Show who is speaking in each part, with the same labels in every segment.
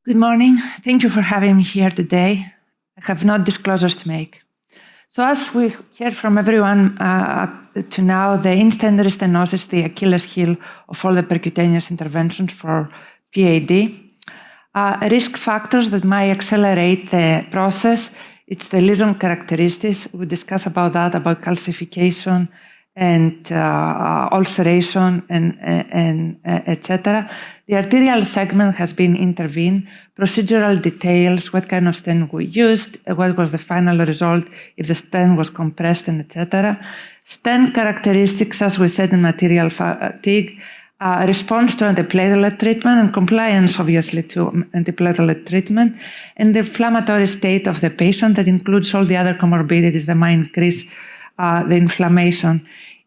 Speaker 1: Good morning. Thank you for having me here today. I have no disclosures to make. So as we heard from everyone up to now, the in-stent stenosis is the Achilles heel of all the percutaneous interventions for PAD. Risk factors that might accelerate the process, it's the lesion characteristics. We discuss about that, about calcification and ulceration and etc. The arterial segment has been intervened, procedural details, what kind of stent we used, what was the final result, if the stent was compressed, and etc. Stent characteristics, as we said in material fatigue, response to antiplatelet treatment and compliance, obviously, to antiplatelet treatment, and the inflammatory state of the patient that includes all the other comorbidities that might increase the inflammation.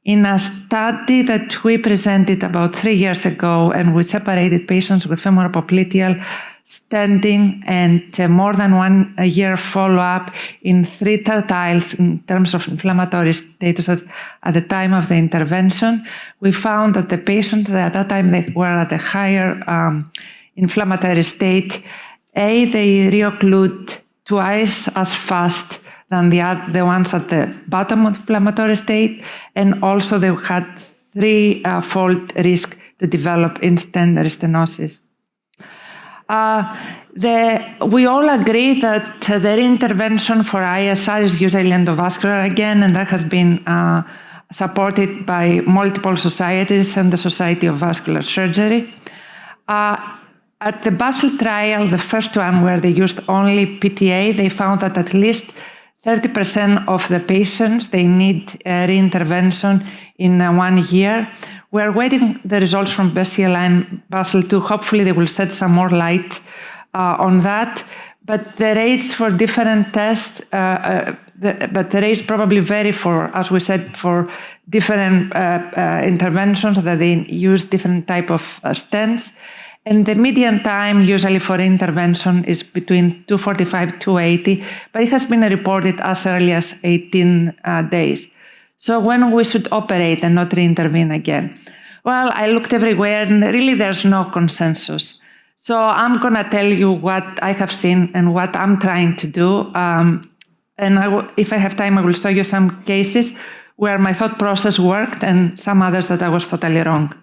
Speaker 1: In a study that we presented about 3 years ago, and we separated patients with femoropopliteal stenting and more than 1 year follow-up in 3 tertiles in terms of inflammatory status at the time of the intervention, we found that the patients that at that time they were at a higher inflammatory state, they reocclude twice as fast than the ones at the bottom of inflammatory state, and also they had 3-fold risk to develop in-stent stenosis. We all agree that the intervention for ISR is usually endovascular again, and that has been supported by multiple societies and the Society of Vascular Surgery. At the Basel trial, the first one where they used only PTA, they found that at least 30% of the patients, they need reintervention in 1 year. We're waiting the results from BCLI and Basel II. Hopefully they will shed some more light on that. But the rates for different tests, but the rates probably vary for, as we said, for different interventions that they use different type of stents. And the median time usually for intervention is between 245 to 280, but it has been reported as early as 18 days. So when we should operate and not reintervene again? Well, I looked everywhere and really there's no consensus. So I'm gonna tell you what I have seen and what I'm trying to do. And if I have time, I will show you some cases where my thought process worked and some others that I was totally wrong.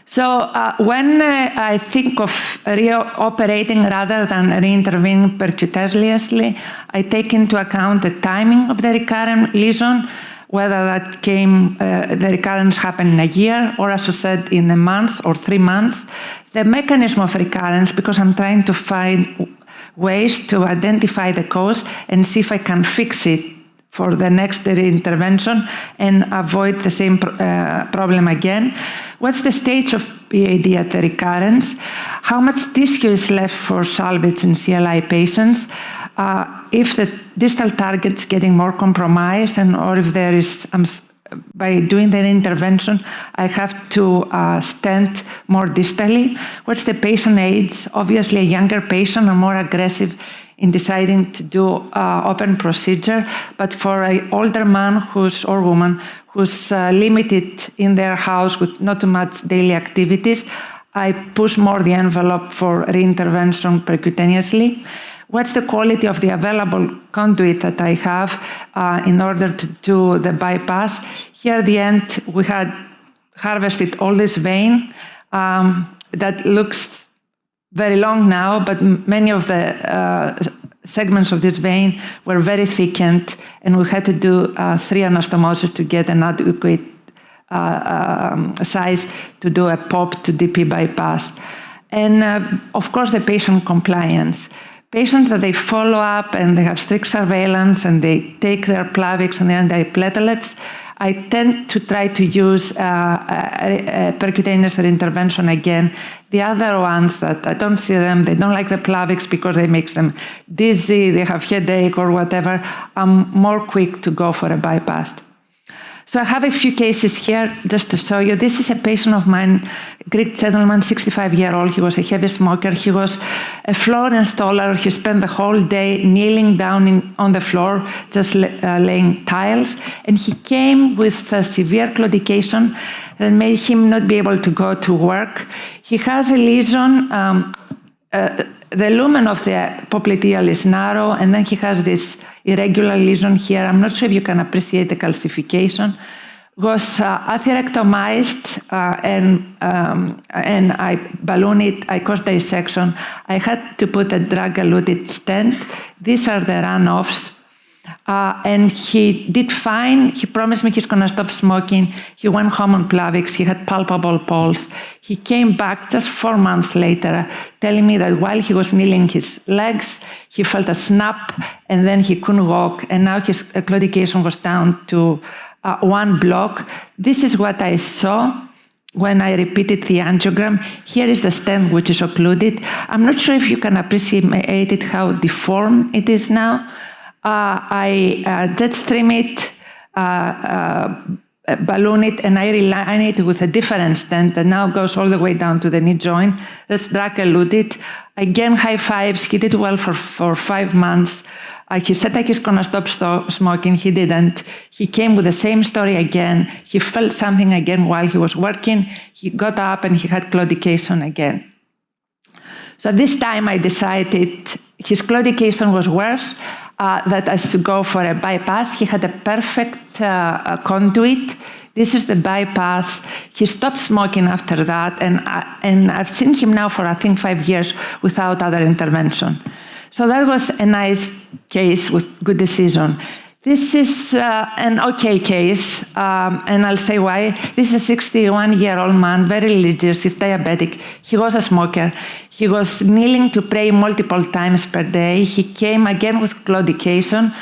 Speaker 1: So when I think of reoperating rather than reintervening percutaneously, I take into account the timing of the recurrent lesion, whether that the recurrence happened in a year, or as I said, in a month or 3 months. The mechanism of recurrence, because I'm trying to find ways to identify the cause and see if I can fix it for the next intervention and avoid the same problem again. What's the stage of PAD at the recurrence? How much tissue is left for salvage in CLI patients? If the distal target's getting more compromised, or if there is, by doing the intervention, I have to stent more distally. What's the patient age? Obviously, a younger patient are more aggressive in deciding to do open procedure, but for an older man or woman who's limited in their house with not too much daily activities, I push more the envelope for reintervention percutaneously. What's the quality of the available conduit that I have in order to do the bypass? Here at the end, we had harvested all this vein that looks very long now, but many of the segments of this vein were very thickened, and we had to do 3 anastomoses to get an adequate size to do a POP to DP bypass. And of course, the patient compliance. Patients that they follow up and they have strict surveillance and they take their Plavix and their antiplatelets, I tend to try to use percutaneous intervention again. The other ones that I don't see them, they don't like the Plavix because they make them dizzy, they have headache or whatever, I'm more quick to go for a bypass. So I have a few cases here just to show you. This is a patient of mine, Greek gentleman, 65-year-old. He was a heavy smoker. He was a floor installer. He spent the whole day kneeling down on the floor, just laying tiles. And he came with a severe claudication that made him not be able to go to work. He has a lesion the lumen of the popliteal is narrow, and then he has this irregular lesion here. I'm not sure if you can appreciate the calcification. Was atherectomized and I ballooned it. I caused dissection. I had to put a drug-eluted stent. These are the runoffs. And he did fine. He promised me he's going to stop smoking. He went home on Plavix. He had palpable pulse. He came back just 4 months later, telling me that while he was kneeling his legs, he felt a snap, and then he couldn't walk. And now his claudication was down to 1 block. This is what I saw when I repeated the angiogram. Here is the stent which is occluded. I'm not sure if you can appreciate it, how deformed it is now. I jet stream it, balloon it, and I reline it with a different stent that now goes all the way down to the knee joint. That's drug-eluted. Again, high fives. He did well for 5 months. He said that he's going to stop smoking. He didn't. He came with the same story again. He felt something again while he was working. He got up and he had claudication again. So this time I decided his claudication was worse, that I should go for a bypass. He had a perfect conduit. This is the bypass. He stopped smoking after that, and I've seen him now for, I think, 5 years without other intervention. So that was a nice case with good decision. This is an okay case, and I'll say why. This is a 61-year-old man, very religious. He's diabetic. He was a smoker. He was kneeling to pray multiple times per day. He came again with claudication.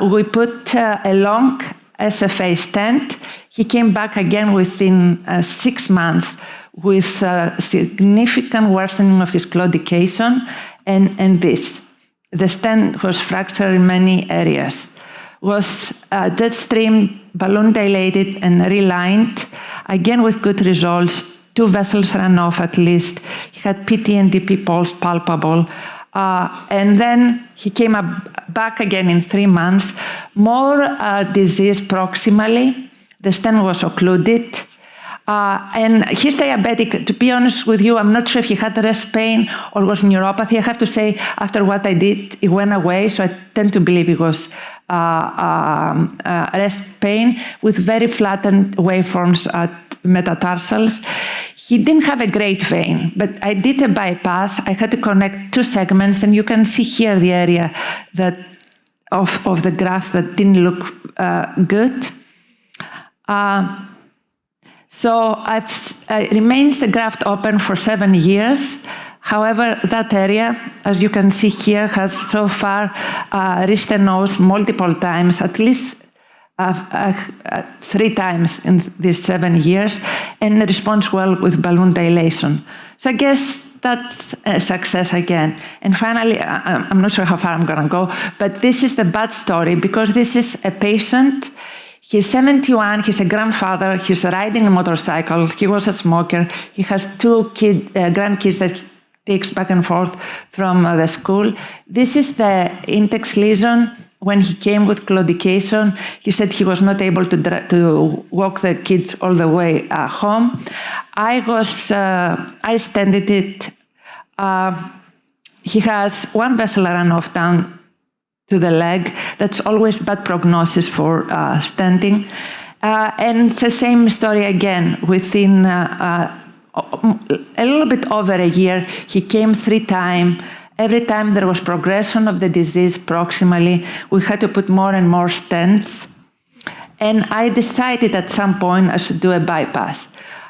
Speaker 1: We put a long SFA stent. He came back again within 6 months with significant worsening of his claudication, and this. The stent was fractured in many areas. Was jet streamed, balloon dilated, and relined, again with good results. 2 vessels ran off at least. He had PT and DP pulse palpable. And then he came back again in 3 months. More disease proximally. The stent was occluded. And he's diabetic. To be honest with you, I'm not sure if he had rest pain or was neuropathy. I have to say, after what I did, it went away. So I tend to believe it was rest pain with very flattened waveforms at metatarsals. He didn't have a great vein, but I did a bypass. I had to connect 2 segments, and you can see here the area that of the graft that didn't look good. So remains the graft open for 7 years. However, that area, as you can see here, has so far restenosed multiple times, at least 3 times in these 7 years, and responds well with balloon dilation. So I guess that's a success again. And finally, I'm not sure how far I'm going to go, but this is the bad story, because this is a patient. He's 71, he's a grandfather, he's riding a motorcycle, he was a smoker, he has 2 grandkids that he takes back and forth from the school. This is the index lesion. When he came with claudication, he said he was not able to walk the kids all the way home. I stented it. He has 1 vessel runoff down to the leg. That's always bad prognosis for stenting. And it's the same story again. Within a little bit over a year, he came 3 times. Every time there was progression of the disease proximally, we had to put more and more stents. And I decided at some point I should do a bypass.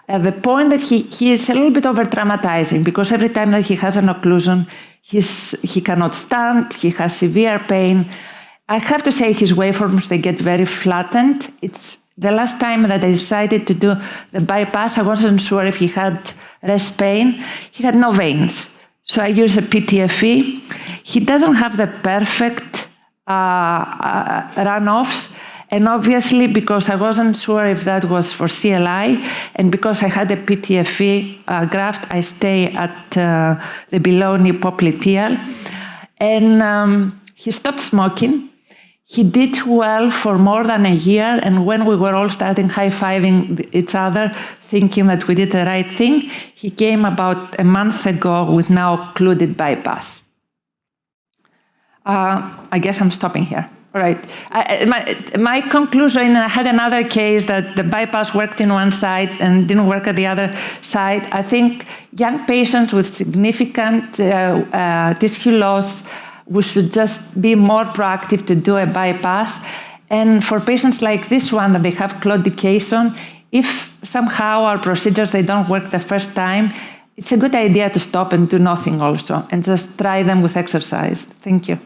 Speaker 1: At the point that he is a little bit over-traumatizing, because every time that he has an occlusion, he cannot stand, he has severe pain. I have to say his waveforms, they get very flattened. It's the last time that I decided to do the bypass, I wasn't sure if he had rest pain. He had no veins. So I used a PTFE. He doesn't have the perfect runoffs. And obviously, because I wasn't sure if that was for CLI, and because I had a PTFE graft, I stay at the below knee popliteal. And he stopped smoking. He did well for more than a year, and when we were all starting high-fiving each other, thinking that we did the right thing, he came about a month ago with now occluded bypass. I guess I'm stopping here. All right. My conclusion, I had another case that the bypass worked in one side and didn't work at the other side. I think young patients with significant tissue loss, we should just be more proactive to do a bypass. And for patients like this one, that they have claudication, if somehow our procedures, they don't work the first time, it's a good idea to stop and do nothing also, and just try them with exercise. Thank you.